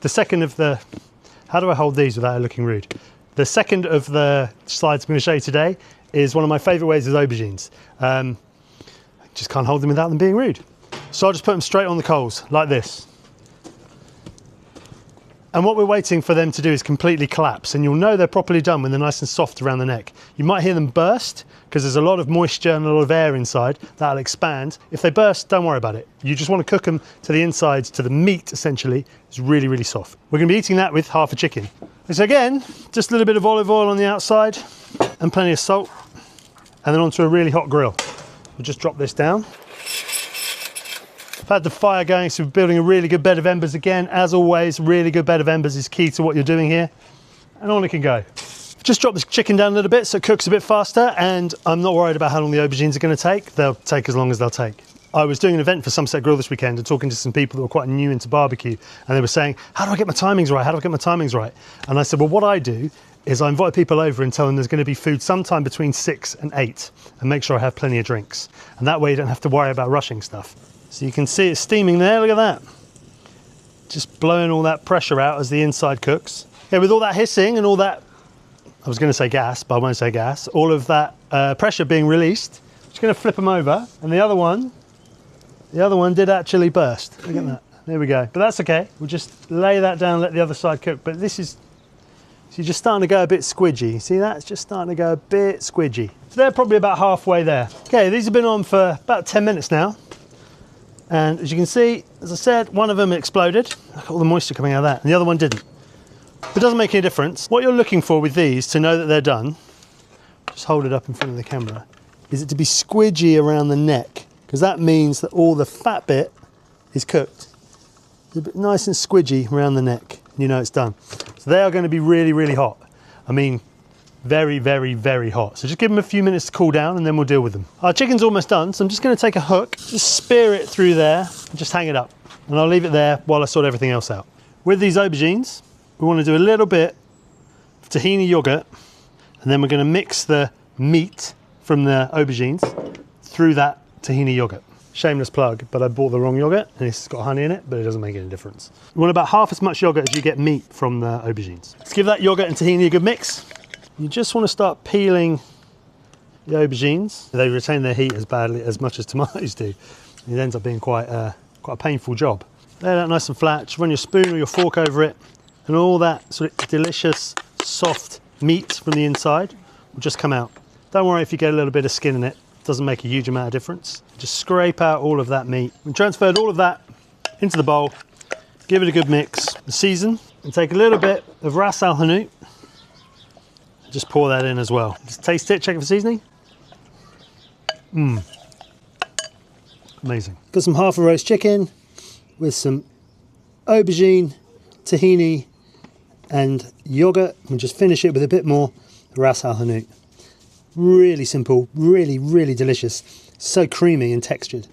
the second of the, how do I hold these without it looking rude? The second of the slides I'm going to show you today is one of my favourite ways with aubergines. Just can't hold them without them being rude. So I'll just put them straight on the coals like this. And what we're waiting for them to do is completely collapse, and you'll know they're properly done when they're nice and soft around the neck. You might hear them burst because there's a lot of moisture and a lot of air inside that'll expand. If they burst, don't worry about it. You just want to cook them to the insides, to the meat essentially. It's really, really soft. We're going to be eating that with half a chicken. So again, just a little bit of olive oil on the outside and plenty of salt, and then onto a really hot grill. We'll just drop this down. I've had the fire going, so we're building a really good bed of embers again. As always, really good bed of embers is key to what you're doing here. And on it can go. Just drop this chicken down a little bit so it cooks a bit faster, and I'm not worried about how long the aubergines are going to take. They'll take as long as they'll take. I was doing an event for Sunset Grill this weekend and talking to some people that were quite new into barbecue, and they were saying, how do I get my timings right? How do I get my timings right? And I said, well, what I do is I invite people over and tell them there's going to be food sometime between 6 and 8, and make sure I have plenty of drinks. And that way you don't have to worry about rushing stuff. So you can see it steaming there, look at that. Just blowing all that pressure out as the inside cooks. Okay, with all that hissing and all that, I was going to say gas, but I won't say gas, all of that pressure being released, I'm just going to flip them over, and the other one did actually burst. Look at that, there we go. But that's okay, we'll just lay that down, let the other side cook. But this is, so you're just starting to go a bit squidgy. See that? It's just starting to go a bit squidgy. So they're probably about halfway there. Okay, these have been on for about 10 minutes now. And as you can see, as I said, one of them exploded. Look at all the moisture coming out of that, and the other one didn't. But it doesn't make any difference. What you're looking for with these to know that they're done, just hold it up in front of the camera, is it to be squidgy around the neck, because that means that all the fat bit is cooked. It's a bit nice and squidgy around the neck, and you know it's done. So they are going to be really, really hot. I mean, very, very, very hot. So just give them a few minutes to cool down and then we'll deal with them. Our chicken's almost done, so I'm just going to take a hook, just spear it through there and just hang it up. And I'll leave it there while I sort everything else out. With these aubergines, we want to do a little bit of tahini yogurt, and then we're going to mix the meat from the aubergines through that tahini yogurt. Shameless plug, but I bought the wrong yogurt and it's got honey in it, but it doesn't make any difference. You want about half as much yogurt as you get meat from the aubergines. Let's give that yogurt and tahini a good mix. You just want to start peeling the aubergines. They retain their heat as much as tomatoes do. It ends up being quite a painful job. Lay that nice and flat, just run your spoon or your fork over it, and all that sort of delicious, soft meat from the inside will just come out. Don't worry if you get a little bit of skin in it. It doesn't make a huge amount of difference. Just scrape out all of that meat. We transferred all of that into the bowl, give it a good mix, season, and take a little bit of Ras El Hanout. Just pour that in as well. Just taste it, check it for seasoning. Amazing. Got some half a roast chicken with some aubergine, tahini, and yogurt. We'll just finish it with a bit more Ras El Hanout. Really simple, really, really delicious. So creamy and textured.